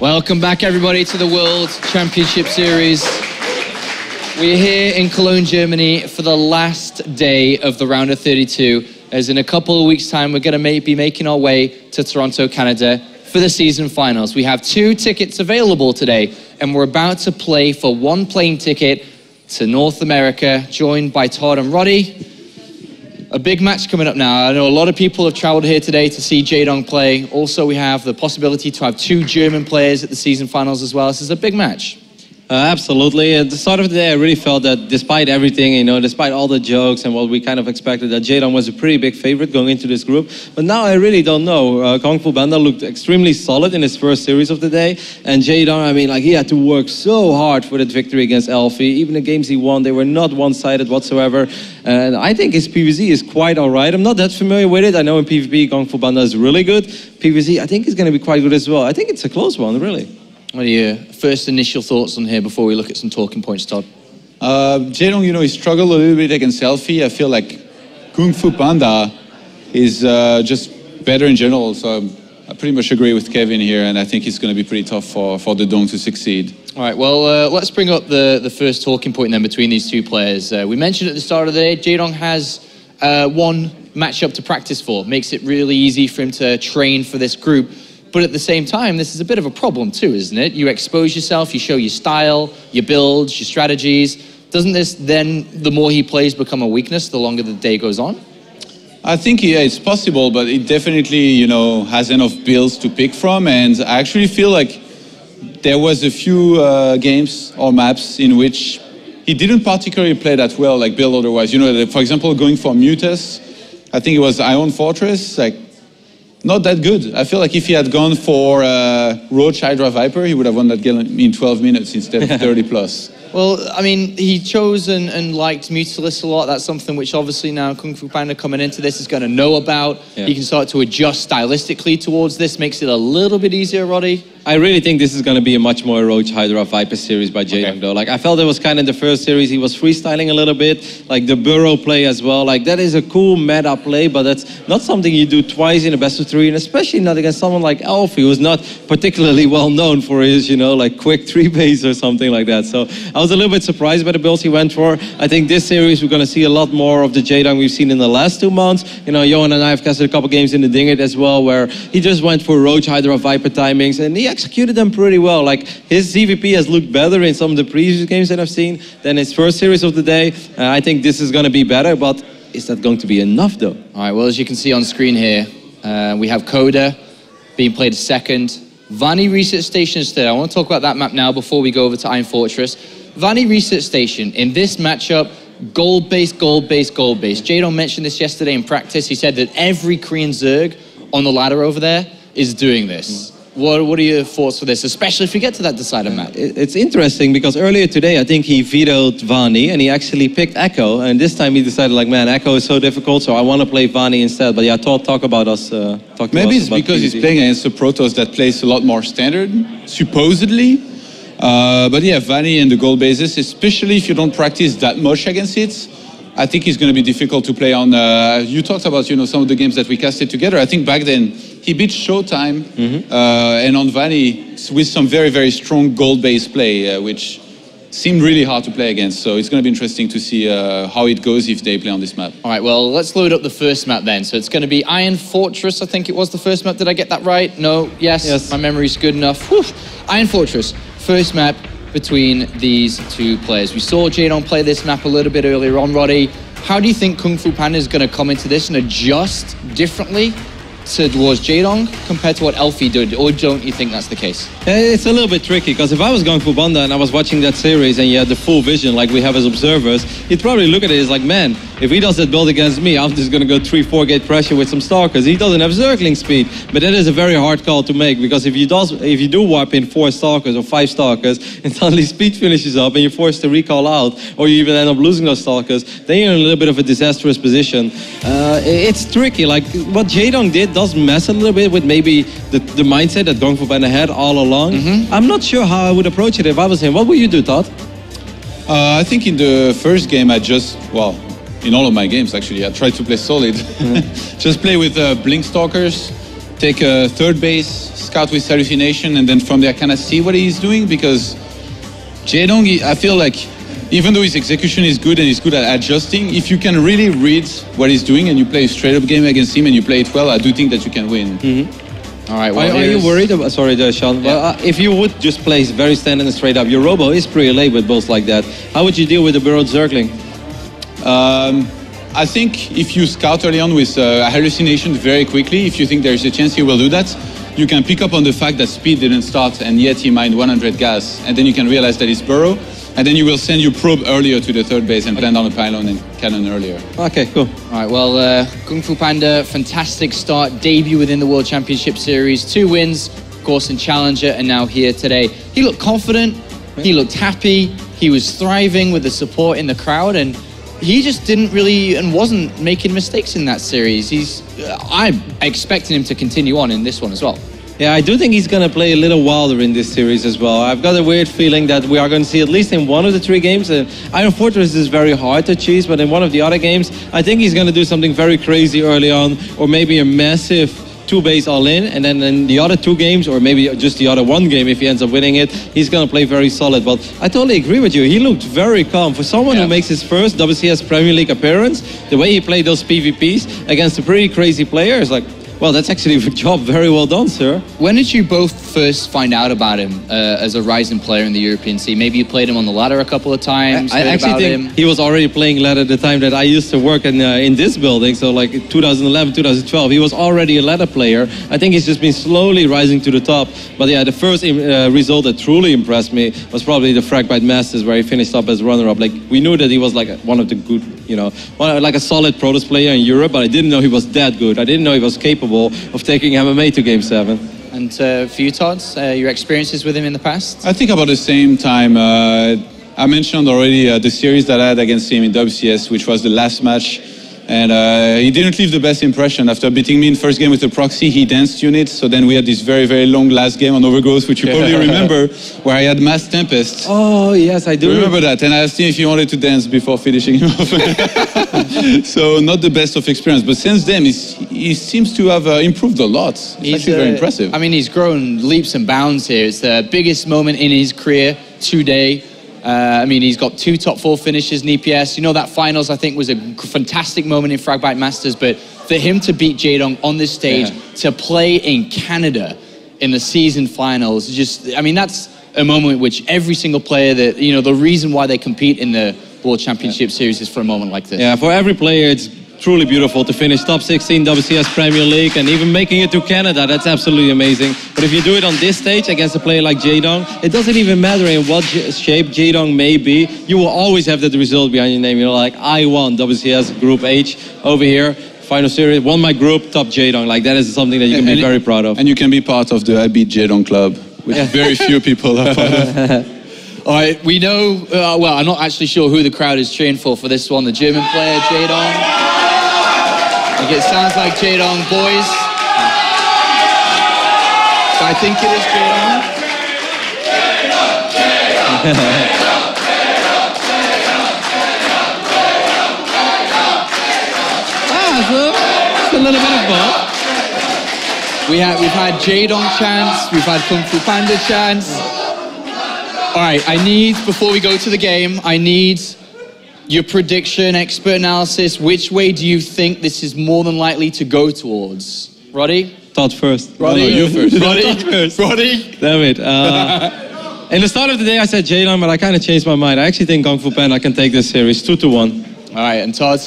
Welcome back, everybody, to the World Championship Series. We're here in Cologne, Germany, for the last day of the round of 32. As in a couple of weeks' time, we're going to be making our way to Toronto, Canada, for the season finals. We have 2 tickets available today, and we're about to play for 1 plane ticket to North America, joined by Todd and Roddy. A big match coming up now. I know a lot of people have traveled here today to see Jaedong play. Also, we have the possibility to have 2 German players at the season finals as well. This is a big match. Absolutely. At the start of the day, I really felt that despite everything, you know, despite all the jokes and what we kind of expected, that Jaedong was a pretty big favorite going into this group. But now I really don't know. GunGFuBanDa looked extremely solid in his first series of the day. And Jaedong, I mean, like, he had to work so hard for that victory against Elfie. Even the games he won, they were not one-sided whatsoever. And I think his PvZ is quite all right. I'm not that familiar with it. I know in PvP, GunGFuBanDa is really good. PvZ, I think he's going to be quite good as well. I think it's a close one, really. What are your first initial thoughts on here before we look at some talking points, Todd? Jaedong, you know, he struggled a little bit against Elfie. I feel like GunGFuBanDa is just better in general. So I pretty much agree with Kevin here, and I think it's going to be pretty tough for the Dong to succeed. All right, well, let's bring up the first talking point then between these 2 players. We mentioned at the start of the day, Jaedong has 1 matchup to practice for. Makes it really easy for him to train for this group. But at the same time, this is a bit of a problem too, isn't it? You expose yourself, you show your style, your builds, your strategies. Doesn't this then, the more he plays, become a weakness the longer the day goes on? I think, yeah, it's possible, but it definitely, you know, has enough builds to pick from. And I actually feel like there was a few games or maps in which he didn't particularly play that well, like build otherwise. You know, for example, going for Mutus, I think it was Iron Fortress, like, not that good. I feel like if he had gone for Roach Hydra Viper, he would have won that game in 12 minutes instead of 30 plus. Well, I mean, he chose and liked Mutalis a lot. That's something which obviously now GunGFuBanDa coming into this is going to know about. Yeah. He can start to adjust stylistically towards this, makes it a little bit easier, Roddy. I really think this is going to be a much more Roach Hydra Viper series by Jaedong, though. Like, I felt it was kind of in the first series, he was freestyling a little bit, like the burrow play as well. Like, that is a cool meta play, but that's not something you do twice in a best of 3, and especially not against someone like Elfie, who's not particularly well known for his, you know, like quick 3-base or something like that. So I was a little bit surprised by the builds he went for. I think this series we're going to see a lot more of the Jaedong we've seen in the last 2 months. You know, Johan and I have casted a couple games in the Dingit as well, where he just went for Roach Hydra Viper timings, and he executed them pretty well. Like, his ZvP has looked better in some of the previous games that I've seen than his first series of the day. I think this is going to be better, but is that going to be enough, though? All right, well, as you can see on screen here, we have Coda being played second. Vani Research Station is third. I want to talk about that map now before we go over to Iron Fortress. Vani Research Station, in this matchup, gold base, gold base, gold base. Jaedong mentioned this yesterday in practice. He said that every Korean Zerg on the ladder over there is doing this. What are your thoughts for this, especially if we get to that decider map? It's interesting because earlier today I think he vetoed Vani and he actually picked Echo, and this time he decided, like, man, Echo is so difficult, so I want to play Vani instead. But yeah, talk about us. Maybe it's because he's playing against a Protoss that plays a lot more standard, supposedly. But yeah, Vani and the gold bases, especially if you don't practice that much against it, I think it's going to be difficult to play on. You talked about, you know, some of the games that we casted together. I think back then he beat Showtime and on Vani with some very, very strong gold base play, which seemed really hard to play against. So it's going to be interesting to see how it goes if they play on this map. All right, well, let's load up the first map then. So it's going to be Iron Fortress, I think it was the first map. Did I get that right? No? Yes. My memory's good enough. Whew. Iron Fortress, first map between these 2 players. We saw Jaedong play this map a little bit earlier on, Roddy. How do you think GunGFuBanDa is going to come into this and adjust differently towards Jaedong compared to what Elfie did, or don't you think that's the case? It's a little bit tricky, because if I was GunGFuBanDa and I was watching that series and you had the full vision like we have as observers, you'd probably look at it as like, man, if he does that build against me, I'm just going to go 3-4 gate pressure with some Stalkers. He doesn't have Zergling speed, but that is a very hard call to make, because if you do wipe in 4 Stalkers or 5 Stalkers and suddenly speed finishes up and you're forced to recall out, or you even end up losing those Stalkers, then you're in a little bit of a disastrous position. It's tricky. Like, what Jaedong did does mess a little bit with maybe the mindset that GunGFuBanDa had all along. I'm not sure how I would approach it if I was him. What would you do, Todd? I think in the first game in all of my games actually, I tried to play solid. Just play with Blink Stalkers, take a third base, scout with hallucination, and then from there kind of see what he's doing, because Jaedong, I feel like, even though his execution is good and he's good at adjusting, if you can really read what he's doing and you play a straight-up game against him and you play it well, I do think that you can win. All right. Well, are you worried about? Sorry, Sean. Yeah. Well, if you would just play very standard and straight up, your robo is pretty late with builds like that. How would you deal with the burrowed circling? I think if you scout early on with hallucination very quickly, if you think there's a chance he will do that, you can pick up on the fact that speed didn't start and yet he mined 100 gas, and then you can realize that it's burrow, and then you will send your probe earlier to the third base and plan down a pylon and cannon earlier. Okay, cool. All right, well, GunGFuBanDa, fantastic start, debut within the World Championship Series, 2 wins, of course, in Challenger, and now here today. He looked confident, he looked happy, he was thriving with the support in the crowd, and he just didn't really and wasn't making mistakes in that series. I'm expecting him to continue on in this one as well. Yeah, I do think he's going to play a little wilder in this series as well. I've got a weird feeling that we are going to see, at least in one of the 3 games, Iron Fortress is very hard to cheese, but in one of the other games, I think he's going to do something very crazy early on, or maybe a massive 2-base all-in, and then in the other 2 games, or maybe just the other 1 game, if he ends up winning it, he's going to play very solid. But I totally agree with you. He looked very calm. For someone who makes his first WCS Premier League appearance, the way he played those PvPs against a pretty crazy player is like, well, that's actually a job very well done, sir. When did you both first find out about him as a rising player in the European scene? Maybe you played him on the ladder a couple of times. I actually think he was already playing ladder at the time that I used to work in this building. So like 2011, 2012, he was already a ladder player. I think he's just been slowly rising to the top. But yeah, the first result that truly impressed me was probably the Fragbite Masters, where he finished up as runner-up. Like, we knew that he was like one of the good, like a solid Protoss player in Europe, but I didn't know he was that good. I didn't know he was capable of taking MMA to Game 7. And for you, Todd, your experiences with him in the past? I think about the same time. I mentioned already the series that I had against him in WCS, which was the last match. And he didn't leave the best impression. After beating me in first game with the proxy, he danced units. So then we had this very, very long last game on Overgrowth, which you probably remember, where I had Mass Tempest. Oh, yes, I do. Remember that. And I asked him if he wanted to dance before finishing him off. So not the best of experience. But since then, he seems to have improved a lot. It's actually very impressive. I mean, he's grown leaps and bounds here. It's the biggest moment in his career today. I mean, he's got 2 top 4 finishes in EPS. You know, that finals, I think, was a fantastic moment in Fragbite Masters, but for him to beat Jaedong on this stage, to play in Canada in the season finals, I mean, that's a moment which every single player that, the reason why they compete in the World Championship Series is for a moment like this. Yeah, for every player, it's truly beautiful to finish top 16 WCS Premier League and even making it to Canada. That's absolutely amazing. But if you do it on this stage against a player like Jaedong, it doesn't even matter in what shape Jaedong may be. You will always have that result behind your name. Like, I won WCS Group H over here. Final series, won my group, top Jaedong. Like, that is something that you can be very proud of. And you can be part of the I Beat Jaedong Club, which very few people are part of. All right, we know, well, I'm not actually sure who the crowd is cheering for this one. The German player, Jaedong. It sounds like Jaedong, boys. So I think it is Jaedong. It's a little bit of both. We've had Jaedong chants, we've had GunGFuBanDa chants. All right, before we go to the game, I need your prediction, expert analysis. Which way do you think this is more than likely to go towards? Roddy? Todd first. Roddy, you first. Roddy? Damn it. In the start of the day, I said Jaedong, but I kind of changed my mind. I actually think GunGFuBanDa can take this series 2-1. All right, and Todd?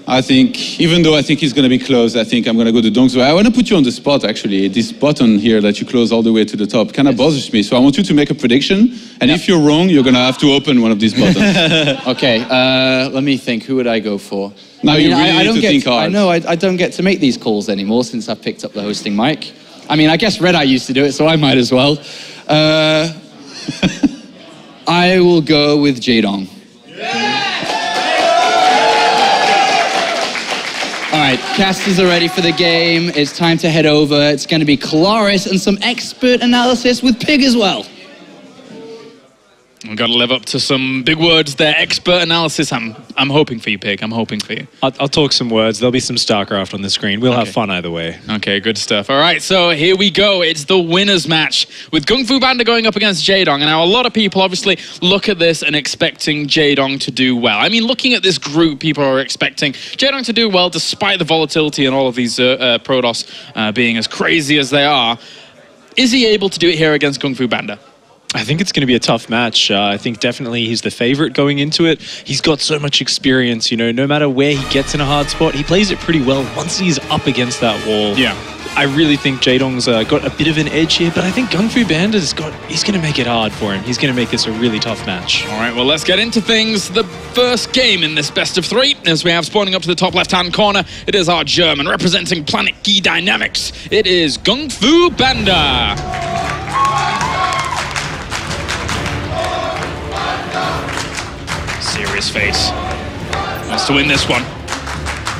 I think, even though I think it's going to be close, I think I'm going to go to Dongzhu. I want to put you on the spot, actually. This button here that you close all the way to the top kind of bothers me. So I want you to make a prediction. And if you're wrong, you're going to have to open one of these buttons. Okay, let me think. Who would I go for? Now you really need to think hard. I know, I don't get to make these calls anymore since I've picked up the hosting mic. I mean, I guess Red Eye used to do it, so I might as well. I will go with Jaedong. All right, casters are ready for the game. It's time to head over. It's going to be Kalaris and some expert analysis with Pig as well. We've got to live up to some big words there. Expert analysis. I'm hoping for you, Pig. I'm hoping for you. I'll talk some words. There'll be some StarCraft on the screen. We'll have fun either way. Okay, good stuff. All right, so here we go. It's the winners match with GunGFuBanDa going up against Jaedong. And now a lot of people obviously look at this and expecting Jaedong to do well. I mean, looking at this group, people are expecting Jaedong to do well despite the volatility and all of these Protoss being as crazy as they are. Is he able to do it here against GunGFuBanDa? I think it's going to be a tough match. I think definitely he's the favorite going into it. He's got so much experience, you know, no matter where he gets in a hard spot, he plays it pretty well once he's up against that wall. Yeah. I really think Jaedong's got a bit of an edge here, but I think GunGFuBanDa's he's going to make it hard for him. He's going to make this a really tough match. All right, well, let's get into things. The first game in this best of 3, as we have spawning up to the top left-hand corner, it is our German representing Planet Key Dynamics. It is GunGFuBanDa. Serious face. Wants to win this one.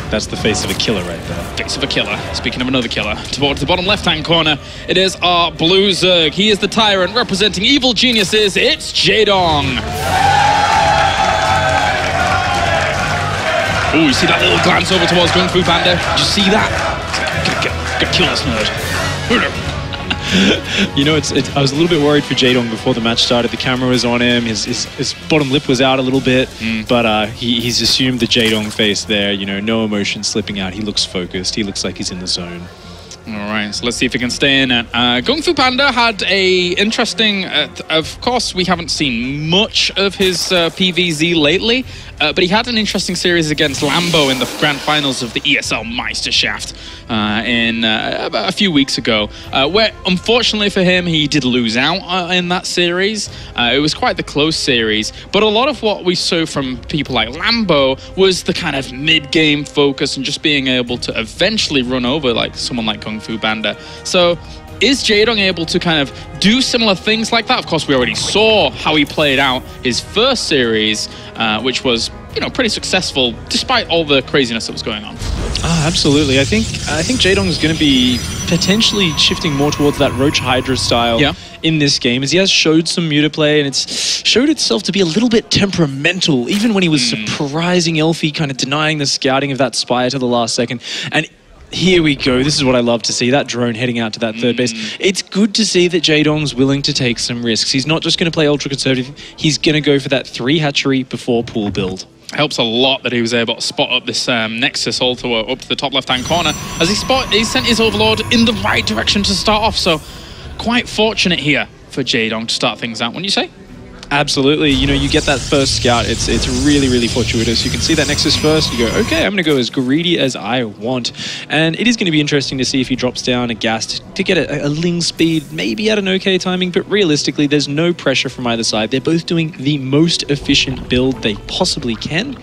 That's the face of a killer right there. Face of a killer. Speaking of another killer, towards the bottom left-hand corner, it is our blue Zerg. He is the tyrant representing evil geniuses. It's Jaedong. Oh, you see that little glance over towards GunGFuBanDa? Did you see that? Get kill this nerd. You know, I was a little bit worried for Jaedong before the match started. The camera was on him, his bottom lip was out a little bit, but he's assumed the Jaedong face there, you know, no emotion slipping out. He looks focused, he looks like he's in the zone. All right, so let's see if we can stay in it. GunGFuBanDa had a interesting, of course, we haven't seen much of his PVZ lately, but he had an interesting series against Lambo in the grand finals of the ESL Meisterschaft about a few weeks ago, where unfortunately for him, he did lose out in that series. It was quite the close series, but a lot of what we saw from people like Lambo was the kind of mid-game focus and just being able to eventually run over like someone like GunGFuBanDa. So is Jaedong able to kind of do similar things like that? Of course, we already saw how he played out his first series, which was, you know, pretty successful despite all the craziness that was going on. Absolutely. I think Jaedong is going to be potentially shifting more towards that Roach Hydra style in this game, as he has showed some muta play, and it's showed itself to be a little bit temperamental, even when he was surprising Elfie, kind of denying the scouting of that Spire to the last second. And here we go. This is what I love to see, that drone heading out to that third base. It's good to see that Jaedong's willing to take some risks. He's not just going to play ultra conservative. He's going to go for that 3 hatchery before pool build. Helps a lot that he was able to spot up this Nexus all to up to the top left-hand corner, as he sent his Overlord in the right direction to start off. So quite fortunate here for Jaedong to start things out, wouldn't you say? Absolutely. You know, you get that first scout. It's really, really fortuitous. You can see that Nexus first. You go, okay, I'm going to go as greedy as I want. And it is going to be interesting to see if he drops down a gas to get a Ling speed, maybe at an okay timing. But realistically, there's no pressure from either side. They're both doing the most efficient build they possibly can.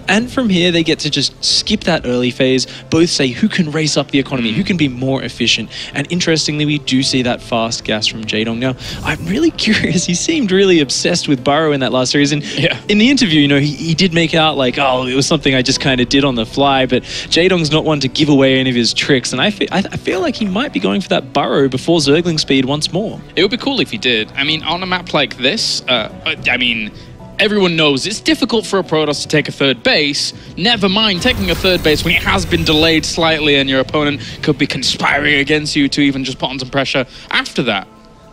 And from here, they get to just skip that early phase. Both say who can race up the economy, who can be more efficient. And interestingly, we do see that fast gas from Jaedong. Now, I'm really curious. He seemed really obsessed with Burrow in that last series, and in the interview, you know, he did make out like, oh, it was something I just kind of did on the fly, but Jaedong's not one to give away any of his tricks, and I feel like he might be going for that Burrow before Zergling speed once more. It would be cool if he did. I mean, on a map like this, I mean, everyone knows it's difficult for a Protoss to take a third base, never mind taking a third base when it has been delayed slightly and your opponent could be conspiring against you to even just put on some pressure after that.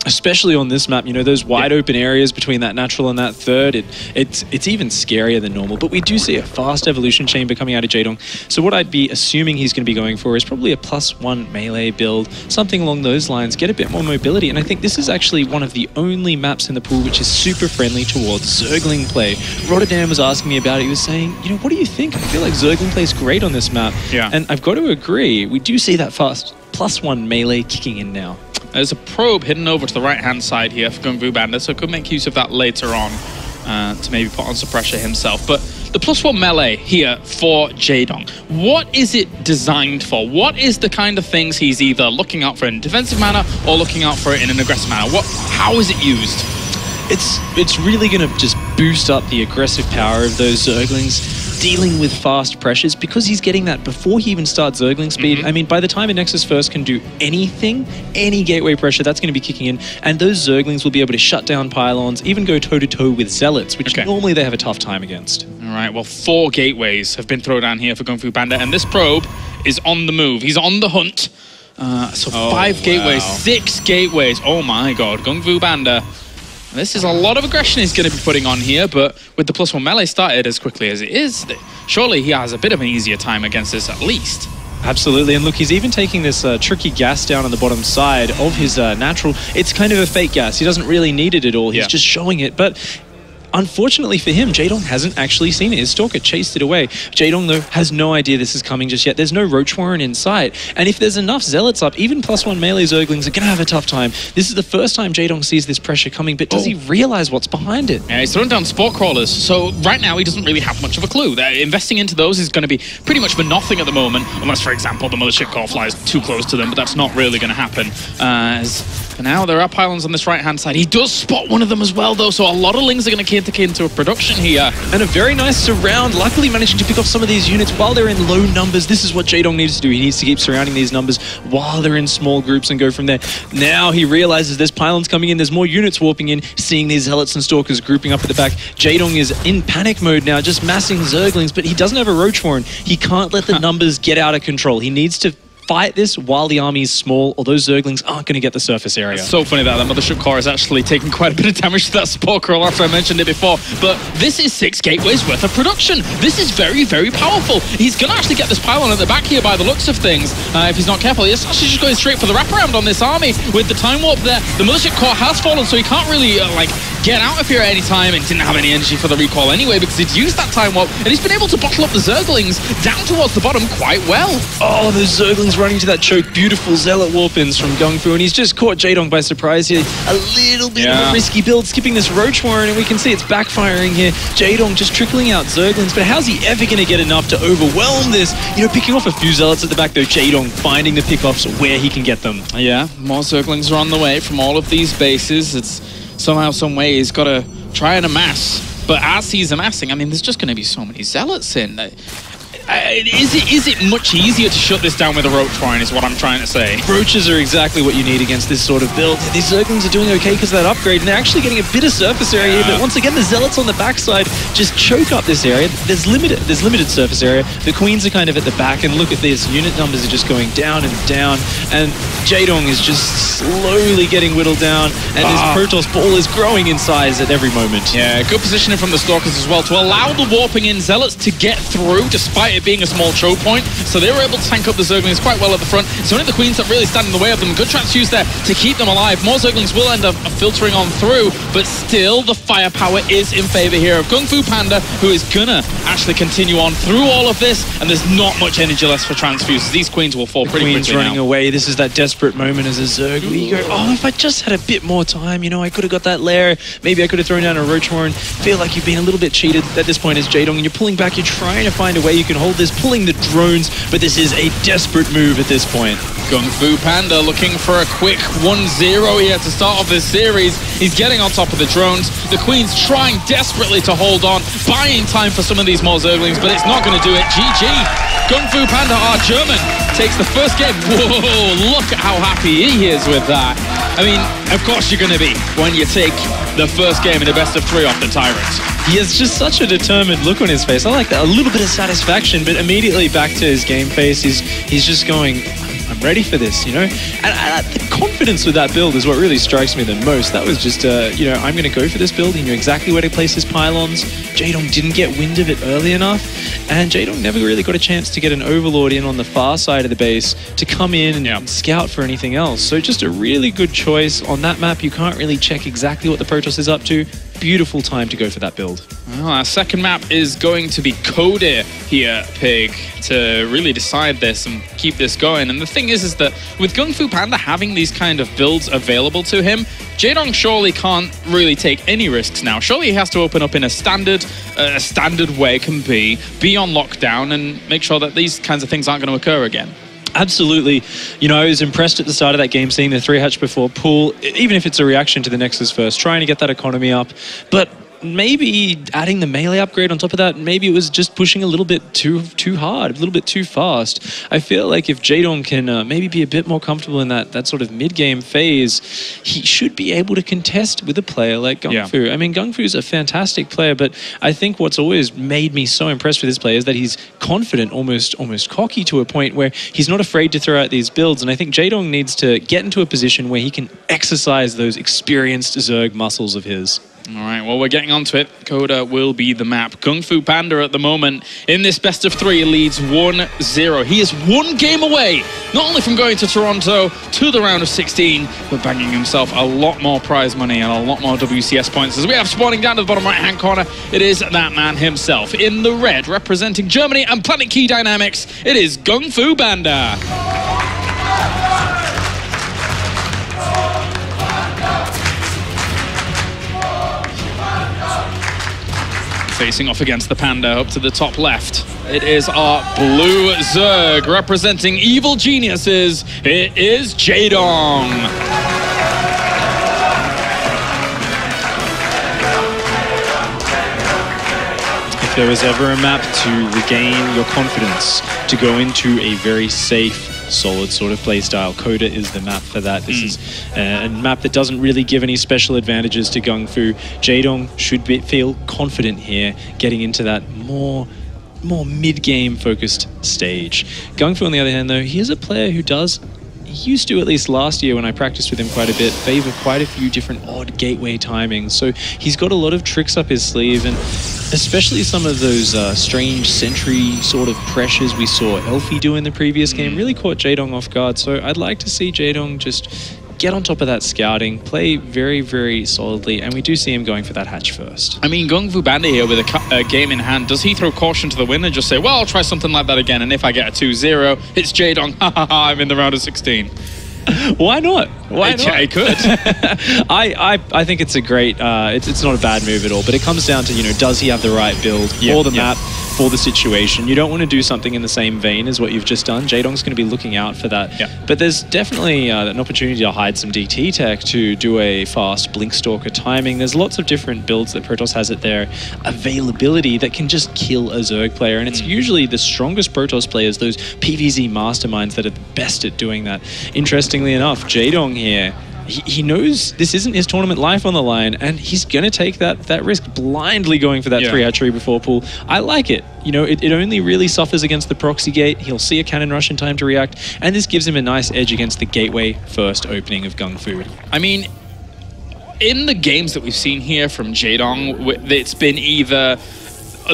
Especially on this map, you know, those wide open areas between that natural and that third, it's even scarier than normal. But we do see a fast evolution chamber coming out of Jaedong. So what I'd be assuming he's going to be going for is probably a +1 melee build, something along those lines, get a bit more mobility. And I think this is actually one of the only maps in the pool which is super friendly towards Zergling play. Rotterdam was asking me about it. He was saying, you know, what do you think? I feel like Zergling plays great on this map. Yeah. And I've got to agree, we do see that fast +1 melee kicking in now. There's a probe hidden over to the right-hand side here for GunGFuBanDa, so could make use of that later on to maybe put on some pressure himself. But the +1 melee here for Jaedong, what is it designed for? What is the kind of things he's either looking out for in a defensive manner or looking out for it in an aggressive manner? How is it used? It's really going to just boost up the aggressive power of those Zerglings. dealing with fast pressures, because he's getting that before he even starts Zergling speed. I mean, by the time a Nexus First can do anything, any gateway pressure, that's going to be kicking in, and those Zerglings will be able to shut down pylons, even go toe-to-toe with Zealots, which normally they have a tough time against. All right, well, 4 gateways have been thrown down here for GunGFuBanDa, and this probe is on the move. He's on the hunt. So 5 gateways, 6 gateways. Oh my god, GunGFuBanDa. This is a lot of aggression he's going to be putting on here, but with the +1 melee started as quickly as it is, surely he has a bit of an easier time against this at least. Absolutely, and look, he's even taking this tricky gas down on the bottom side of his natural. It's kind of a fake gas. He doesn't really need it at all. He's just showing it, but unfortunately for him, Jaedong hasn't actually seen it. His Stalker chased it away. Jaedong, though, has no idea this is coming just yet. There's no Roach Warren in sight. And if there's enough Zealots up, even +1 melee Zerglings are going to have a tough time. This is the first time Jaedong sees this pressure coming, but does he realize what's behind it? Yeah, he's thrown down Sport Crawlers, so right now he doesn't really have much of a clue. Investing into those is going to be pretty much for nothing at the moment, unless, for example, the Mothership Core flies too close to them, but that's not really going to happen. For now, there are pylons on this right-hand side. He does spot one of them as well, though, so a lot of Lings are going to key into a production here. And a very nice surround, luckily managing to pick off some of these units while they're in low numbers. This is what Jaedong needs to do. He needs to keep surrounding these numbers while they're in small groups and go from there. Now he realizes there's pylons coming in, there's more units warping in, seeing these Zealots and Stalkers grouping up at the back. Jaedong is in panic mode now, just massing Zerglings, but he doesn't have a Roach Warren. He can't let the numbers get out of control. He needs to fight this while the army is small, or those Zerglings aren't going to get the surface area. It's so funny that Mothership Core is actually taking quite a bit of damage to that Spore Crawl after I mentioned it before, but this is 6 gateways worth of production. This is very, very powerful. He's going to actually get this pylon at the back here by the looks of things. If he's not careful, he's actually just going straight for the wraparound on this army with the Time Warp there. The Mothership Core has fallen, so he can't really get out of here at any time, and didn't have any energy for the recoil anyway because he'd used that Time Warp, and he's been able to bottle up the Zerglings down towards the bottom quite well. Oh, those Zerglings running to that choke. Beautiful Zealot warp-ins from GunGfu, and he's just caught Jaedong by surprise here. A little bit of a risky build, skipping this Roach Warren, and we can see it's backfiring here. Jaedong just trickling out Zerglings, but how's he ever going to get enough to overwhelm this? You know, picking off a few Zealots at the back, though. Jaedong finding the pickoffs where he can get them. Yeah, more Zerglings are on the way from all of these bases. It's somehow, some way, he's got to try and amass. But as he's amassing, I mean, there's just going to be so many Zealots in. Is it much easier to shut this down with a Roach Warren is what I'm trying to say. Roaches are exactly what you need against this sort of build. These Zerglings are doing okay because of that upgrade, and they're actually getting a bit of surface area here, but once again, the Zealots on the backside just choke up this area. There's limited surface area. The Queens are kind of at the back, and look at this. Unit numbers are just going down and down, and Jaedong is just slowly getting whittled down, and his Protoss ball is growing in size at every moment. Yeah, good positioning from the Stalkers as well to allow the warping in Zealots to get through, despite it being a small choke point. So they were able to tank up the Zerglings quite well at the front. It's only the Queens that really stand in the way of them. Good transfuse there to keep them alive. More Zerglings will end up filtering on through, but still the firepower is in favor here of GunGFuBanDa, who is gonna actually continue on through all of this, and there's not much energy left for transfuses. These Queens will fall pretty quickly running away. This is that desperate moment as a Zerg where you go, oh, if I just had a bit more time, you know, I could have got that lair. Maybe I could have thrown down a Roach Warren. Feel like you've been a little bit cheated at this point as Jaedong, and you're pulling back. You're trying to find a way you can hold this, pulling the drones, but this is a desperate move at this point. GunGFuBanDa looking for a quick 1-0 here to start off this series. He's getting on top of the drones. The Queen's trying desperately to hold on, buying time for some of these more Zerglings, but it's not going to do it. GG. GunGFuBanDa, our German, takes the first game. Whoa, look at how happy he is with that. I mean, of course you're going to be when you take the first game in the best of 3 off the Tyrants. He has just such a determined look on his face. I like that. A little bit of satisfaction, but immediately back to his game face. He's just going, I'm ready for this, you know? And the confidence with that build is what really strikes me the most. That was just, you know, I'm going to go for this build. He knew exactly where to place his pylons. Jaedong didn't get wind of it early enough, and Jaedong never really got a chance to get an Overlord in on the far side of the base to come in and scout for anything else. So just a really good choice. On that map, you can't really check exactly what the Protoss is up to. Beautiful time to go for that build. Well, our second map is going to be Code here, Pig, to really decide this and keep this going. And the thing is that with GunGFuBanDa having these kind of builds available to him, Jaedong surely can't really take any risks now. Surely he has to open up in a standard way can be on lockdown and make sure that these kinds of things aren't going to occur again. Absolutely. You know, I was impressed at the start of that game seeing the 3-hatch before pool, even if it's a reaction to the Nexus first, trying to get that economy up. But maybe adding the melee upgrade on top of that, maybe it was just pushing a little bit too hard, a little bit too fast. I feel like if Jaedong can maybe be a bit more comfortable in that sort of mid-game phase, he should be able to contest with a player like GunGFu. Yeah. I mean, GunGFu's a fantastic player, but I think what's always made me so impressed with this player is that he's confident, almost cocky to a point where he's not afraid to throw out these builds, and I think Jaedong needs to get into a position where he can exercise those experienced Zerg muscles of his. All right, well, we're getting onto it. Coda will be the map. GunGFuBanDa at the moment in this best of 3 leads 1-0. He is 1 game away, not only from going to Toronto to the round of 16, but banging himself a lot more prize money and a lot more WCS points. As we have spawning down to the bottom right-hand corner, it is that man himself. In the red, representing Germany and Planet Key Dynamics, it is GunGFuBanDa. Facing off against the Panda up to the top left. It is our blue Zerg representing evil geniuses. It is Jaedong. If there was ever a map to regain your confidence, to go into a very safe, solid sort of playstyle, Coda is the map for that. This is a map that doesn't really give any special advantages to GunGFu. Jaedong should feel confident here, getting into that more mid-game focused stage. GunGFu, on the other hand, though, he is a player who he used to, at least last year when I practiced with him quite a bit, favor quite a few different odd gateway timings. So he's got a lot of tricks up his sleeve, and especially some of those strange sentry sort of pressures we saw Elfie do in the previous game really caught Jaedong off guard. So I'd like to see Jaedong just get on top of that scouting, play very, very solidly, and we do see him going for that hatch first. I mean, GunGFuBanDa here with a game in hand, does he throw caution to the wind and just say, well, I'll try something like that again, and if I get a 2-0, it's Jaedong, I'm in the round of 16. Why not? Why not? I could. I think it's a great, it's not a bad move at all, but it comes down to, does he have the right build for the map, for the situation? You don't want to do something in the same vein as what you've just done. Jaedong's going to be looking out for that. Yeah. But there's definitely an opportunity to hide some DT tech to do a fast Blinkstalker timing. There's lots of different builds that Protoss has at their availability that can just kill a Zerg player, and it's usually the strongest Protoss players, those PvZ masterminds, that are the best at doing that. Interestingly enough, Jaedong here, he knows this isn't his tournament life on the line, and he's going to take that risk, blindly going for that 3 hatchery before pool. I like it. It only really suffers against the proxy gate. He'll see a cannon rush in time to react, and this gives him a nice edge against the gateway first opening of GunGFu. I mean, in the games that we've seen here from Jaedong, it's been either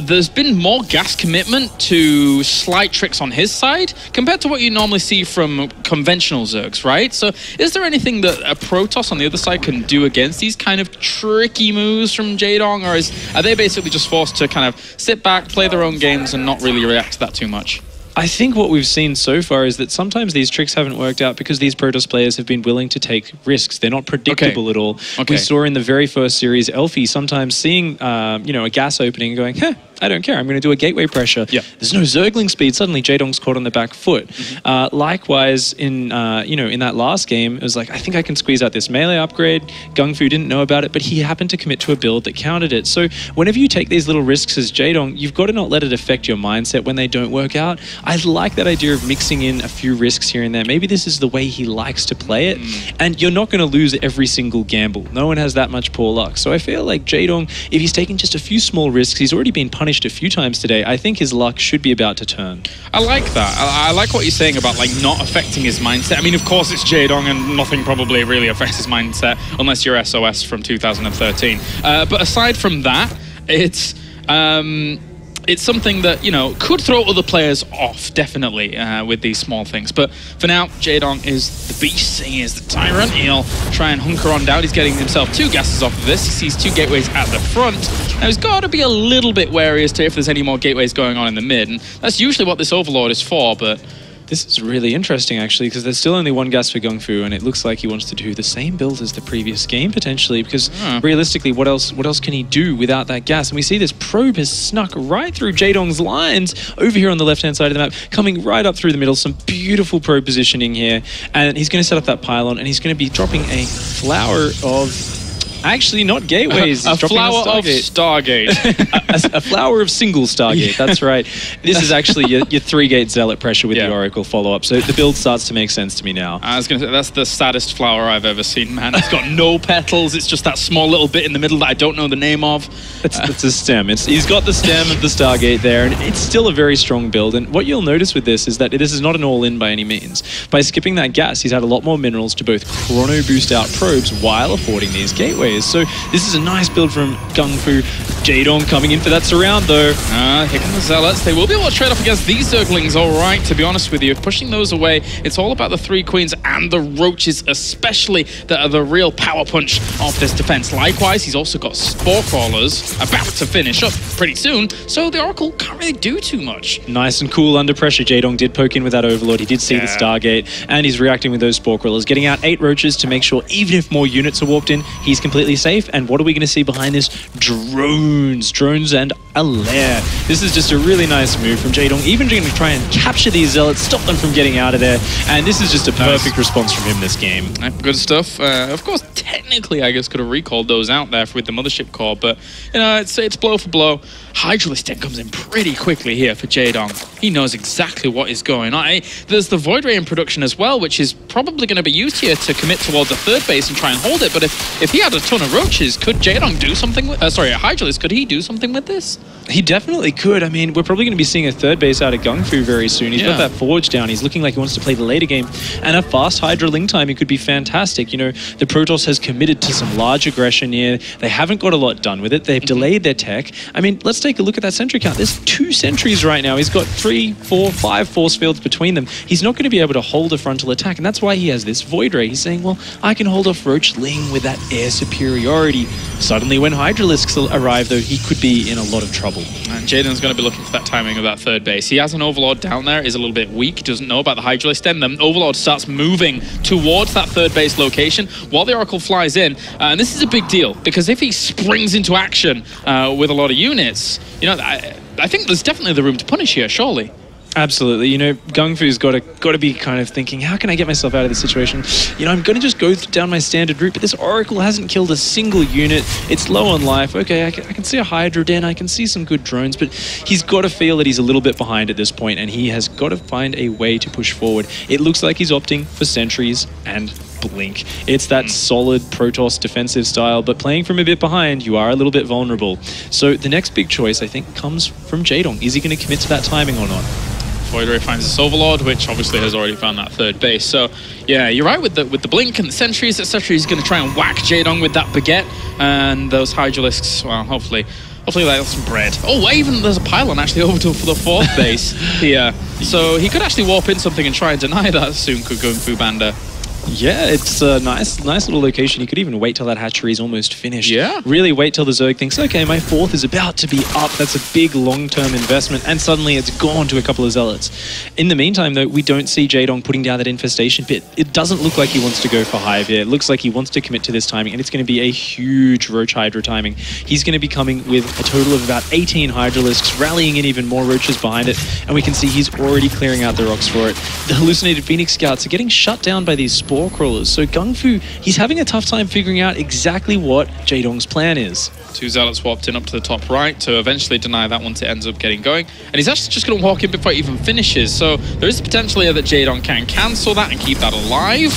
there's been more gas commitment to slight tricks on his side compared to what you normally see from conventional Zergs, right? So is there anything that a Protoss on the other side can do against these kind of tricky moves from Jaedong, or are they basically just forced to kind of sit back, play their own games, and not really react to that too much? I think what we've seen so far is that sometimes these tricks haven't worked out because these Protoss players have been willing to take risks. They're not predictable at all. We saw in the very first series, Elfie sometimes seeing, a gas opening and going, I don't care, I'm going to do a gateway pressure. There's no Zergling speed. Suddenly Jaedong's caught on the back foot. Likewise, in that last game, it was like, I think I can squeeze out this melee upgrade. GunGFu didn't know about it, but he happened to commit to a build that countered it. So whenever you take these little risks as Jaedong, you've got to not let it affect your mindset when they don't work out. I like that idea of mixing in a few risks here and there. Maybe this is the way he likes to play it, and you're not going to lose every single gamble. No one has that much poor luck. So I feel like Jaedong, if he's taking just a few small risks, he's already been punished a few times today. I think his luck should be about to turn. I like that. I like what you're saying about not affecting his mindset. I mean, of course it's Jaedong, and nothing probably really affects his mindset unless you're SOS from 2013. But aside from that, it's something that, could throw other players off, definitely, with these small things. But for now, Jaedong is the beast. He is the tyrant. He'll try and hunker on down. He's getting himself 2 gases off of this. He sees 2 gateways at the front. Now, he's got to be a little bit wary as to if there's any more gateways going on in the mid. And that's usually what this Overlord is for, but this is really interesting, actually, because there's still only 1 gas for GunGFu, and it looks like he wants to do the same build as the previous game, potentially, because realistically, what else can he do without that gas? And we see this probe has snuck right through Jaedong's lines over here on the left-hand side of the map, coming right up through the middle. Some beautiful probe positioning here, and he's going to set up that pylon, and he's going to be dropping a flower of Actually, not gateways. A flower of Stargate. A flower of single Stargate, that's right. This is actually your 3-gate Zealot pressure with the Oracle follow-up. So the build starts to make sense to me now. I was going to say, that's the saddest flower I've ever seen, man. It's got no petals. It's just that small little bit in the middle that I don't know the name of. It's a stem. He's got the stem of the Stargate there, and it's still a very strong build. And what you'll notice with this is that this is not an all-in by any means. By skipping that gas, he's had a lot more minerals to both chrono boost out probes while affording these gateways. So this is a nice build from GunGFu. Jaedong coming in for that surround, though. Here come the Zealots. They will be able to trade off against these Zerglings, all right, to be honest with you. Pushing those away, it's all about the 3 Queens and the Roaches, especially, that are the real power punch of this defense. Likewise, he's also got Spore Crawlers about to finish up pretty soon, so the Oracle can't really do too much. Nice and cool under pressure. Jaedong did poke in with that Overlord. He did see the Stargate, and he's reacting with those Spore Crawlers, getting out 8 Roaches to make sure even if more units are warped in, he's completely safe. And what are we going to see behind this? Drones and a lair. This is just a really nice move from Jaedong, even going to try and capture these Zealots, stop them from getting out of there, and this is just a perfect response from him this game. Good stuff. Of course, technically, I guess, could have recalled those out there with the Mothership Core, but, you know, it's blow for blow. Hydralisk then comes in pretty quickly here for Jaedong. He knows exactly what is going on. There's the Void Ray in production as well, which is probably going to be used here to commit towards a 3rd base and try and hold it, but if he had a ton of Roaches, could Jaedong do something with... Hydralisk, could he do something with this? He definitely could. I mean, we're probably going to be seeing a 3rd base out of GunGFu very soon. He's got that Forge down. He's looking like he wants to play the later game. And a fast Hydra Link timing could be fantastic. You know, the Protoss has committed to some large aggression here. They haven't got a lot done with it. They've delayed their tech. I mean, let's take a look at that sentry count. There's 2 sentries right now. He's got 3, 4, 5 force fields between them. He's not going to be able to hold a frontal attack, and that's why he has this Void Ray. He's saying, well, I can hold off Roach Ling with that air superiority. Suddenly, when Hydralisks arrive, though, he could be in a lot of trouble. And Jaden's going to be looking for that timing of that 3rd base. He has an Overlord down there, is a little bit weak, doesn't know about the Hydralisk. Then the Overlord starts moving towards that 3rd base location while the Oracle flies in. And this is a big deal, because if he springs into action with a lot of units, you know, I think there's definitely the room to punish here, surely. Absolutely. You know, GunGFu's got to be kind of thinking, how can I get myself out of this situation? You know, I'm going to just go down my standard route, but this Oracle hasn't killed a single unit. It's low on life. Okay, I can see a Hydra Den. I can see some good drones, but he's got to feel that he's a little bit behind at this point, and he has got to find a way to push forward. It looks like he's opting for sentries and blink. It's that solid Protoss defensive style, but playing from a bit behind, you are a little bit vulnerable. So the next big choice, I think, comes from Jaedong. Is he going to commit to that timing or not? Void Ray finds this Overlord, which obviously has already found that 3rd base. So, yeah, you're right with the blink and the sentries, etc. He's going to try and whack Jaedong with that baguette, and those Hydralisks, well, hopefully that's some bread. Oh, even there's a pylon actually over for the 4th base here. So he could actually warp in something and try and deny that soon, could GunGFuBanDa. Yeah, it's a nice little location. You could even wait till that hatchery is almost finished. Yeah. Really wait till the Zerg thinks, okay, my 4th is about to be up. That's a big long-term investment. And suddenly it's gone to a couple of Zealots. In the meantime, though, we don't see Jaedong putting down that infestation pit. It doesn't look like he wants to go for Hive here. It looks like he wants to commit to this timing, and it's going to be a huge Roach Hydra timing. He's going to be coming with a total of about 18 Hydralisks, rallying in even more Roaches behind it. And we can see he's already clearing out the rocks for it. The Hallucinated Phoenix Scouts are getting shut down by these Spore Crawlers. So GunGFu, he's having a tough time figuring out exactly what Jaedong's plan is. 2 Zealots warped in up to the top right to eventually deny that once it ends up getting going. And he's actually just going to walk in before it even finishes. So there is potential here that Jaedong can cancel that and keep that alive.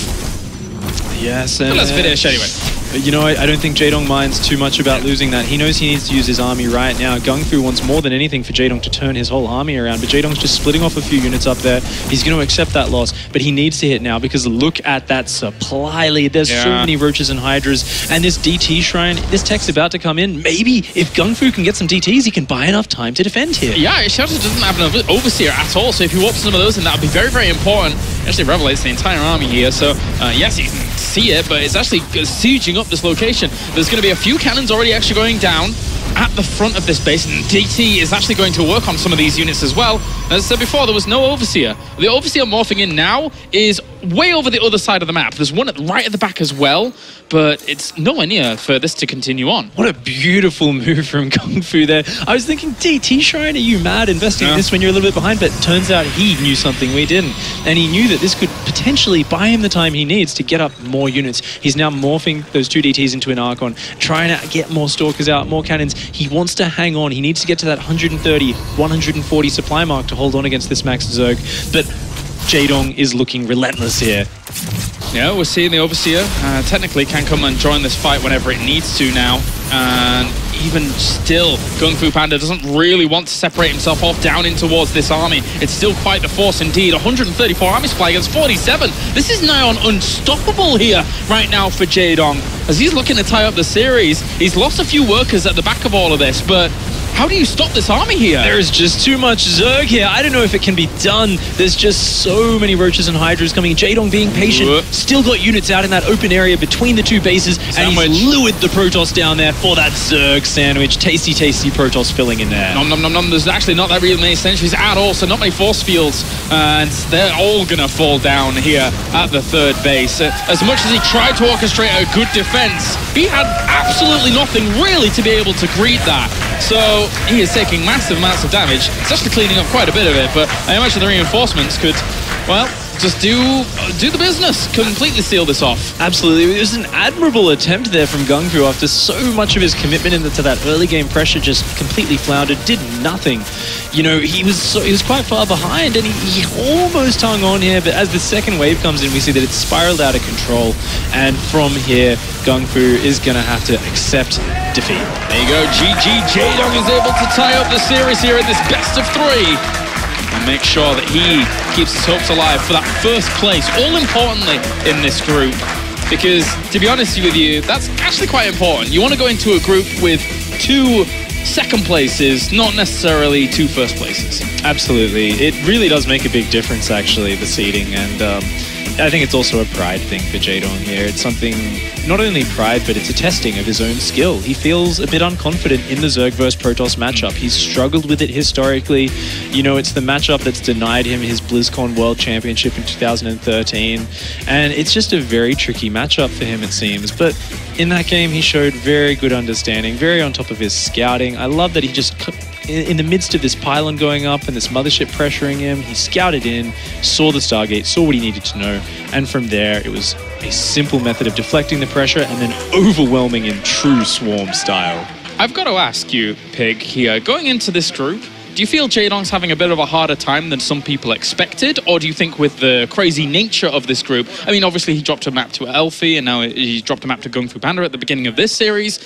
Yes, but let's finish anyway. You know, I don't think Jaedong minds too much about losing that. He knows he needs to use his army right now. GunGFu wants more than anything for Jaedong to turn his whole army around, but Jaedong's just splitting off a few units up there. He's going to accept that loss, but he needs to hit now because look at that supply lead. There's so many Roaches and Hydras, and this DT Shrine, this tech's about to come in. Maybe if GunGFu can get some DTs, he can buy enough time to defend here. Yeah, it also doesn't have an Overseer at all, so if he warps some of those in, that would be very, very important. It actually revelates the entire army here, so yes, you can see it, but it's actually sieging up this location. There's going to be a few cannons already actually going down. at the front of this base, and DT is actually going to work on some of these units as well. As I said before, there was no Overseer. The Overseer morphing in now is way over the other side of the map. There's one right at the back as well, but it's nowhere near for this to continue on. What a beautiful move from GunGfu there. I was thinking, DT Shrine, are you mad investing in this when you're a little bit behind? But turns out he knew something we didn't. And he knew that this could potentially buy him the time he needs to get up more units. He's now morphing those 2 DTs into an Archon, trying to get more Stalkers out, more cannons. He wants to hang on. He needs to get to that 130, 140 supply mark to hold on against this Max Zerg. But Jaedong is looking relentless here. Yeah, we're seeing the Overseer technically can come and join this fight whenever it needs to now. And even still, GunGFuBanDa doesn't really want to separate himself off down in towards this army. It's still quite the force indeed. 134 army supply against 47. This is now unstoppable here right now for Jaedong. As he's looking to tie up the series, he's lost a few workers at the back of all of this, but how do you stop this army here? There is just too much Zerg here. I don't know if it can be done. There's just so many Roaches and Hydras coming. Jaedong being patient, still got units out in that open area between the 2 bases, and he's lured the Protoss down there for that Zerg sandwich. Tasty, tasty Protoss filling in there. Nom nom nom nom. There's actually not that really many sentries at all, so not many force fields, and they're all gonna fall down here at the 3rd base. As much as he tried to orchestrate a good defense, he had absolutely nothing really to be able to greet that. So he is taking massive amounts of damage. It's actually cleaning up quite a bit of it, but I imagine the reinforcements could, well, just do the business, completely seal this off. Absolutely. It was an admirable attempt there from GunGfu after so much of his commitment into that early game pressure just completely floundered, did nothing. You know, he was quite far behind, and he almost hung on here, but as the 2nd wave comes in, we see that it's spiraled out of control, and from here, GunGfu is going to have to accept defeat. There you go. GG. Jaedong is able to tie up the series here in this best of 3. And make sure that he keeps his hopes alive for that 1st place, all importantly in this group. Because, to be honest with you, that's actually quite important. You want to go into a group with 2 2nd places, not necessarily 2 1st places. Absolutely. It really does make a big difference, actually, the seeding. And I think it's also a pride thing for Jaedong here. It's something, not only pride, but it's a testing of his own skill. He feels a bit unconfident in the Zerg vs Protoss matchup. He's struggled with it historically. You know, it's the matchup that's denied him his BlizzCon World Championship in 2013. And it's just a very tricky matchup for him, it seems. But in that game, he showed very good understanding, very on top of his scouting. I love that he just, in the midst of this pylon going up and this mothership pressuring him, he scouted in, saw the Stargate, saw what he needed to know, and from there it was a simple method of deflecting the pressure and then overwhelming in true Swarm style. I've got to ask you, Pig, here, going into this group, do you feel Jaedong's having a bit of a harder time than some people expected, or do you think with the crazy nature of this group, I mean, obviously he dropped a map to Elfie, and now he dropped a map to GunGFuBanDa at the beginning of this series,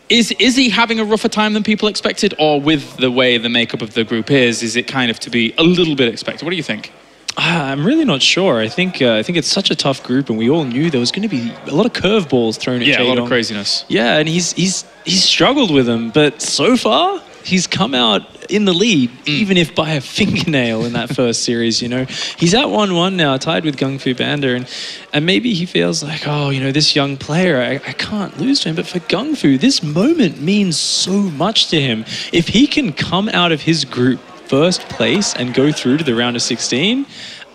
Is he having a rougher time than people expected, or with the way the makeup of the group is it kind of to be a little bit expected? What do you think? I'm really not sure. I think it's such a tough group, and we all knew there was going to be a lot of curveballs thrown at Jaedong. Yeah, a lot of craziness. Yeah, and he's struggled with them, but so far he's come out in the lead, even if by a fingernail in that 1st series, you know. He's at 1-1 now, tied with GunGFuBanDa, and maybe he feels like, oh, you know, this young player, I can't lose to him. But for GunGfu, this moment means so much to him. If he can come out of his group 1st place and go through to the round of 16,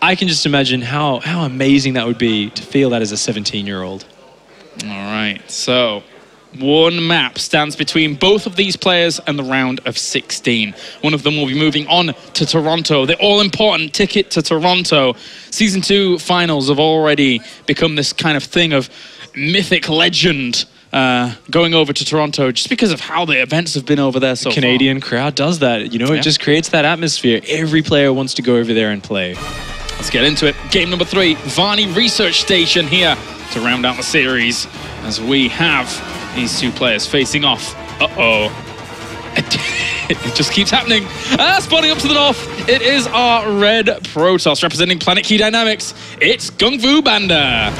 I can just imagine how amazing that would be to feel that as a 17-year-old. All right, so 1 map stands between both of these players and the round of 16. One of them will be moving on to Toronto, the all-important ticket to Toronto. Season 2 finals have already become this kind of thing of mythic legend, going over to Toronto just because of how the events have been over there so far. The Canadian crowd does that. You know, it just creates that atmosphere. Every player wants to go over there and play. Let's get into it. Game number 3, Varney Research Station here to round out the series as we have these 2 players facing off. Uh-oh. It just keeps happening. Spawning up to the north, it is our red Protoss representing Planet Key Dynamics. It's GunGFuBanDa.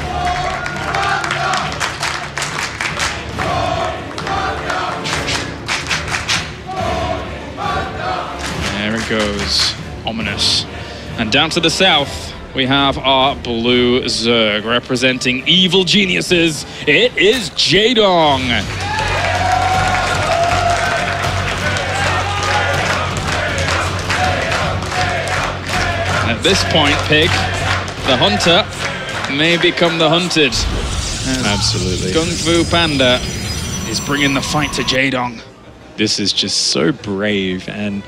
There it goes. Ominous. And down to the south, we have our blue Zerg representing evil geniuses. It is Jaedong. this point, Pig, the hunter may become the hunted. Absolutely. GunGFuBanDa is bringing the fight to Jaedong. This is just so brave, and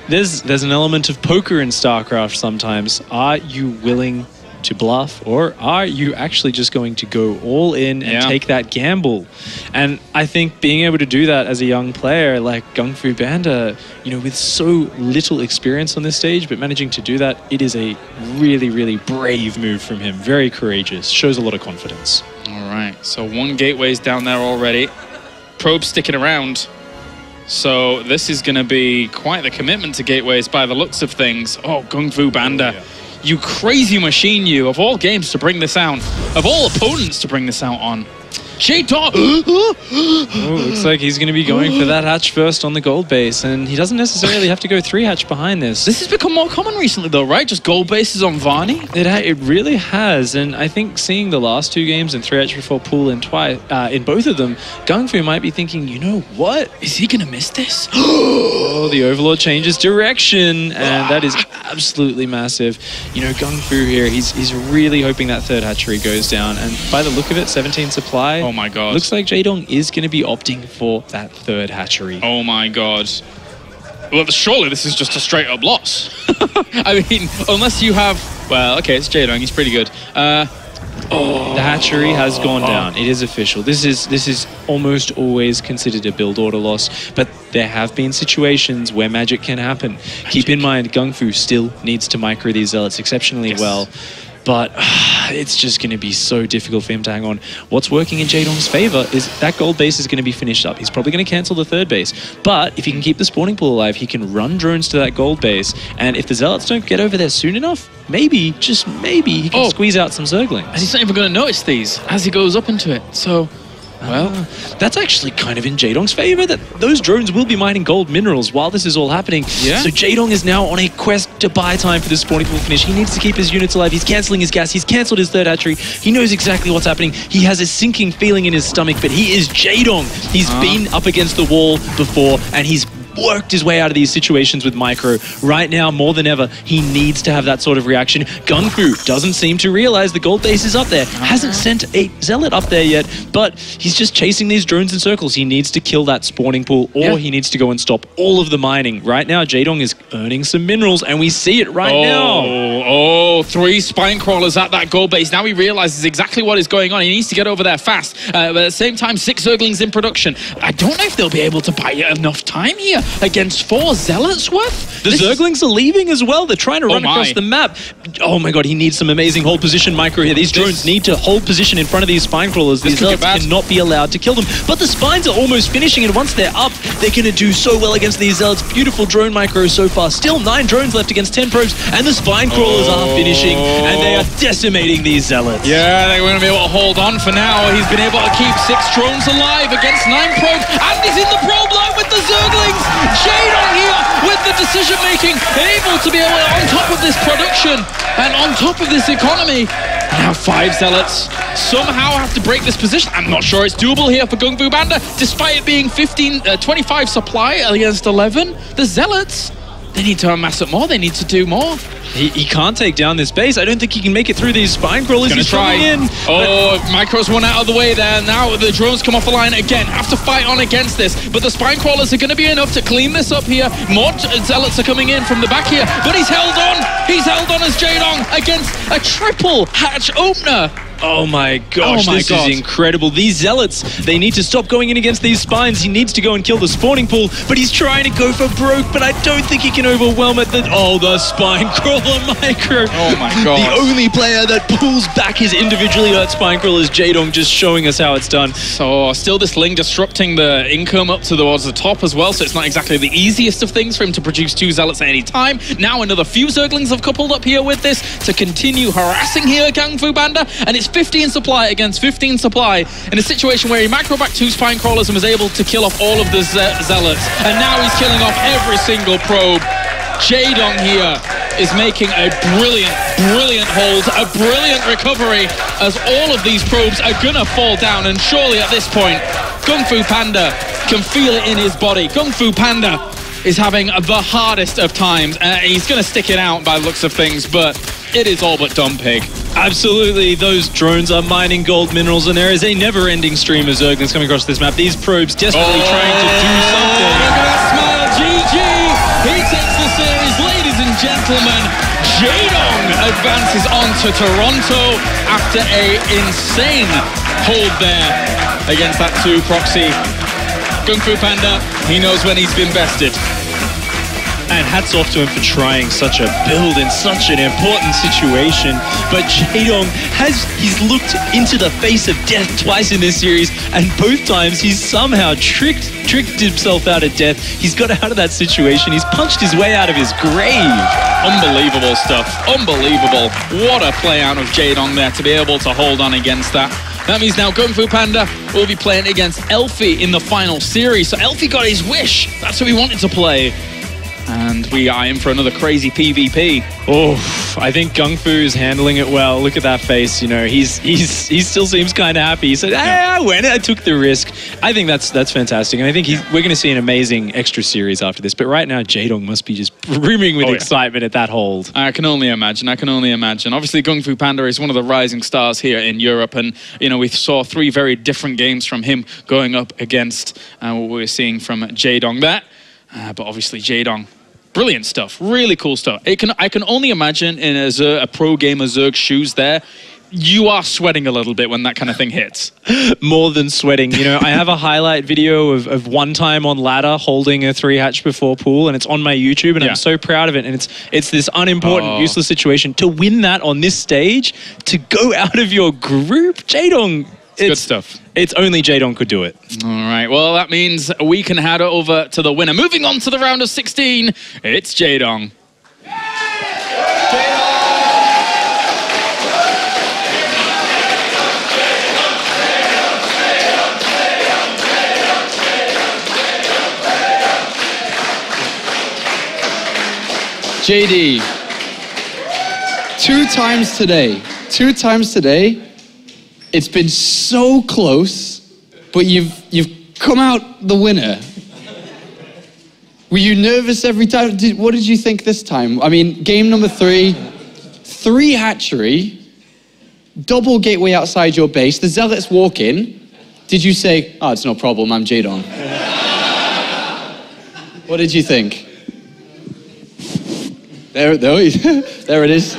there's an element of poker in StarCraft sometimes. Are you willing to bluff, or are you actually just going to go all in and take that gamble? And I think being able to do that as a young player like GunGFuBanDa, you know, with so little experience on this stage, but managing to do that, it is a really, really brave move from him. Very courageous, shows a lot of confidence. All right, so 1 gateway's down there already. Probe sticking around. So this is going to be quite the commitment to gateways by the looks of things. Oh, GunGFuBanDa. You crazy machine, you, of all games to bring this out, of all opponents to bring this out on. Jaedong! Oh, looks like he's going to be going for that hatch first on the gold base, and he doesn't necessarily have to go 3 hatch behind this. This has become more common recently though, right? Just gold bases on Varney? It really has, and I think seeing the last 2 games in 3 hatch before pool in both of them, GunGFu might be thinking, you know what? Is he going to miss this? Oh, the Overlord changes direction, and that is absolutely massive. You know, GunGFu here, he's really hoping that 3rd hatchery goes down, and by the look of it, 17 supply. Oh my god. Looks like Jaedong is going to be opting for that 3rd hatchery. Oh my god. Well, surely this is just a straight up loss. I mean, unless you have... Well, okay, it's Jaedong, he's pretty good. The hatchery has gone down. It is official. This is almost always considered a build order loss, but there have been situations where magic can happen. Keep in mind, GunGFu still needs to micro these zealots exceptionally well. But it's just going to be so difficult for him to hang on. What's working in Jaedong's favor is that gold base is going to be finished up. He's probably going to cancel the 3rd base. But if he can keep the spawning pool alive, he can run drones to that gold base. And if the zealots don't get over there soon enough, maybe, just maybe, he can squeeze out some zerglings. And he's not even going to notice these as he goes up into it. So... Well, that's actually kind of in Jaedong's favor, that those drones will be mining gold minerals while this is all happening. Yeah. So Jaedong is now on a quest to buy time for this spawning pool finish. He needs to keep his units alive. He's cancelling his gas. He's cancelled his 3rd hatchery. He knows exactly what's happening. He has a sinking feeling in his stomach, but he is Jaedong. He's been up against the wall before, and he's worked his way out of these situations with micro. Right now, more than ever, he needs to have that sort of reaction. GunGFu doesn't seem to realize the gold base is up there. Hasn't sent a zealot up there yet, but he's just chasing these drones in circles. He needs to kill that spawning pool, or he needs to go and stop all of the mining. Right now, Jaedong is earning some minerals, and we see it right now. Oh, 3 spine crawlers at that gold base. Now he realizes exactly what is going on. He needs to get over there fast. But at the same time, 6 zerglings in production. I don't know if they'll be able to buy enough time here against 4 zealots worth. The zerglings are leaving as well. They're trying to run across the map. Oh my god, he needs some amazing hold position micro here. These drones need to hold position in front of these spine crawlers. These zealots cannot be allowed to kill them. But the spines are almost finishing, and once they're up, they're going to do so well against these zealots. Beautiful drone micro so far. Still 9 drones left against 10 probes, and the spine crawlers are finishing, and they are decimating these zealots. Yeah, they're going to be able to hold on for now. He's been able to keep 6 drones alive against 9 probes, and he's in the probe line with the zerglings. Jaedong here with the decision making, able to be able to, on top of this production and on top of this economy. Now 5 zealots somehow have to break this position. I'm not sure it's doable here for GunGFuBanDa, despite it being 25 supply against 11. The zealots, they need to amass it more. They need to do more. He can't take down this base. I don't think he can make it through these spine crawlers. He's trying in. Micro's one out of the way there. Now the drones come off the line again. Have to fight on against this. But the spine crawlers are going to be enough to clean this up here. More zealots are coming in from the back here. But he's held on. He's held on as Jaedong against a triple hatch opener. Oh my gosh, this is incredible. These zealots, they need to stop going in against these spines. He needs to go and kill the spawning pool, but he's trying to go for broke, but I don't think he can overwhelm it. The spine crawler micro. Oh my god. The only player that pulls back his individually hurt spine crawler is Jaedong, just showing us how it's done. So still this Ling disrupting the income up towards the top as well, so it's not exactly the easiest of things for him to produce 2 zealots at any time. Now another few zerglings have coupled up here with this to continue harassing here GunGFuBanDa, and it's 15 supply against 15 supply in a situation where he macro back 2 spine crawlers and was able to kill off all of the zealots, and now he's killing off every single probe. Jaedong here is making a brilliant hold, a brilliant recovery, as all of these probes are gonna fall down, and surely at this point GunGFuBanDa can feel it in his body. GunGFuBanDa is having the hardest of times. He's going to stick it out by the looks of things, but it is all but done, Pig. Absolutely, those drones are mining gold minerals, and there is a never-ending stream of Zerg that's coming across this map. These probes desperately trying to do something. Look at that smile, GG! He takes the series, ladies and gentlemen. Jaedong advances on to Toronto after a insane hold there against that 2 proxy. GunGFuBanDa, he knows when he's been bested. And hats off to him for trying such a build in such an important situation. But Jaedong he's looked into the face of death twice in this series, and both times he's somehow tricked himself out of death. He's got out of that situation. He's punched his way out of his grave. Unbelievable stuff. Unbelievable. What a play out of Jaedong there to be able to hold on against that. That means now GunGFuBanDa will be playing against Elfie in the final series. So Elfie got his wish. That's who he wanted to play. And we are in for another crazy PvP. Oh, I think GunGFu is handling it well. Look at that face. You know, he still seems kind of happy. He said, I went, I took the risk. I think that's fantastic. And I think we're going to see an amazing extra series after this. But right now, Jaedong must be just brimming with excitement at that hold. I can only imagine. I can only imagine. Obviously, GunGFuBanDa is one of the rising stars here in Europe. And, you know, we saw 3 very different games from him going up against what we're seeing from Jaedong there. But obviously, Jaedong, brilliant stuff, really cool stuff. I can only imagine in a pro gamer Zerg's shoes there, you are sweating a little bit when that kind of thing hits. More than sweating. You know, I have a highlight video of one time on ladder holding a 3-hatch before pool, and it's on my YouTube, and I'm so proud of it. And it's this unimportant, useless situation. To win that on this stage, to go out of your group, Jaedong. It's good stuff. It's only Jaedong could do it. All right, well, that means we can head over to the winner. Moving on to the round of 16, it's Jaedong. JD, 2 times today, it's been so close, but you've come out the winner. Were you nervous every time? What did you think this time? I mean, game number 3, 3 hatchery, double gateway outside your base, the Zealots walk in. Did you say, oh, it's no problem, I'm Jaedong? What did you think? There it is.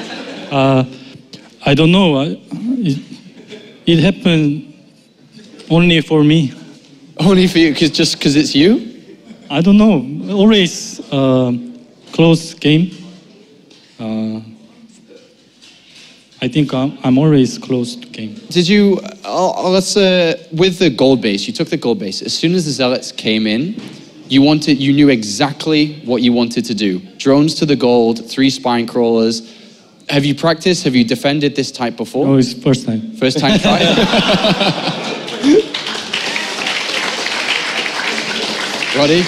I don't know. It happened only for me. Only for you, just because it's you? I don't know. Always close game. I think I'm always close to game. Did you, with the gold base, you took the gold base. As soon as the Zealots came in, you knew exactly what you wanted to do. Drones to the gold, 3 spine crawlers. Have you practiced? Have you defended this type before? No, it's first time. First time try? Roddy?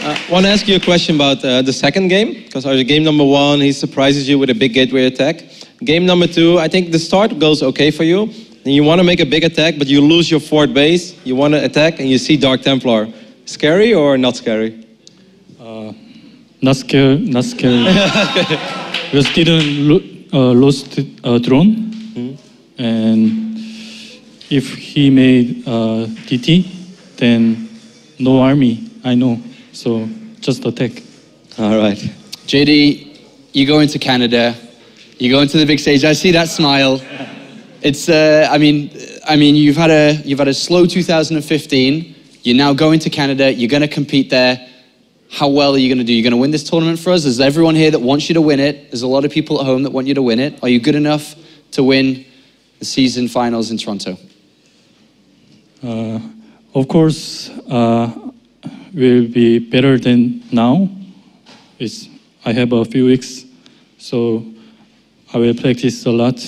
I want to ask you a question about the second game, because game number 1, he surprises you with a big gateway attack. Game number 2, I think the start goes okay for you. And you want to make a big attack, but you lose your 4th base. You want to attack, and you see Dark Templar. Scary or not scary? Not scary. Because didn't lost a drone, and if he made DT, then no army. I know, so just attack. All right. JD, you go into Canada, you go into the big stage. I see that smile. It's I mean you've had a slow 2015. You're now going to Canada. You're going to compete there. How well are you going to do? You're going to win this tournament for us? There's everyone here that wants you to win it. There's a lot of people at home that want you to win it. Are you good enough to win the season finals in Toronto? Of course, will be better than now. I have a few weeks, so I will practice a lot.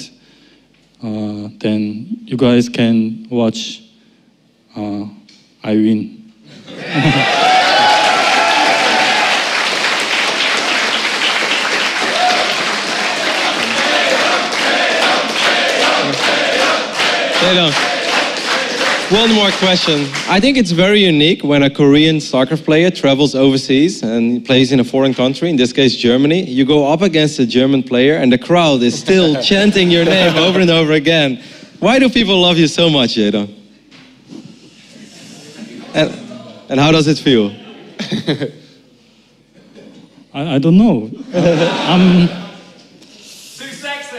Then you guys can watch. I win. One more question. I think it's very unique when a Korean StarCraft player travels overseas and plays in a foreign country, in this case Germany. You go up against a German player and the crowd is still chanting your name over and over again. Why do people love you so much, Jaedong? And how does it feel? I don't know. Too sexy.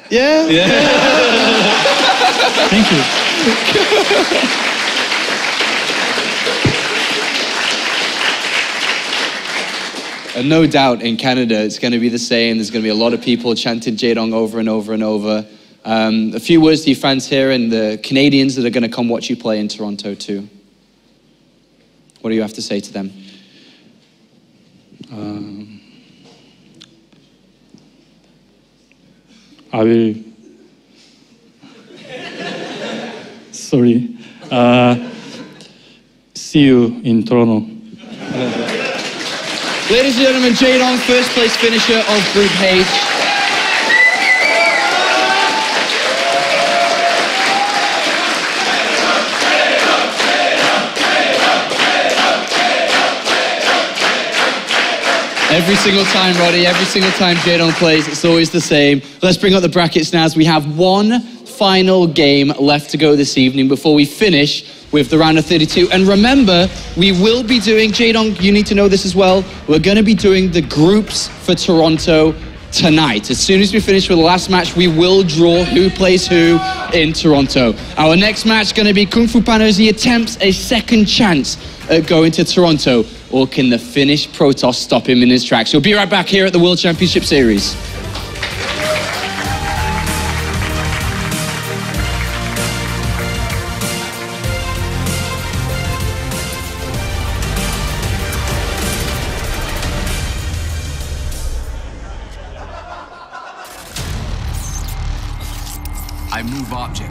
Yeah? Thank you. And no doubt in Canada it's going to be the same. There's going to be a lot of people chanting Jaedong over and over and over. A few words to your fans here and the Canadians that are going to come watch you play in Toronto too. What do you have to say to them? I will. Sorry. See you in Toronto. Ladies and gentlemen, Jaedong, first place finisher of Group H. Every single time, Roddy, every single time Jaedong plays, it's always the same. Let's bring up the brackets now as we have one final game left to go this evening before we finish with the round of 32. And remember, we will be doing, Jaedong, you need to know this as well, we're going to be doing the groups for Toronto tonight. As soon as we finish with the last match, we will draw who plays who in Toronto. Our next match is going to be GunGFuBanDa as he attempts a second chance at going to Toronto. Or can the Finnish Protoss stop him in his tracks? We'll be right back here at the World Championship Series. I move objects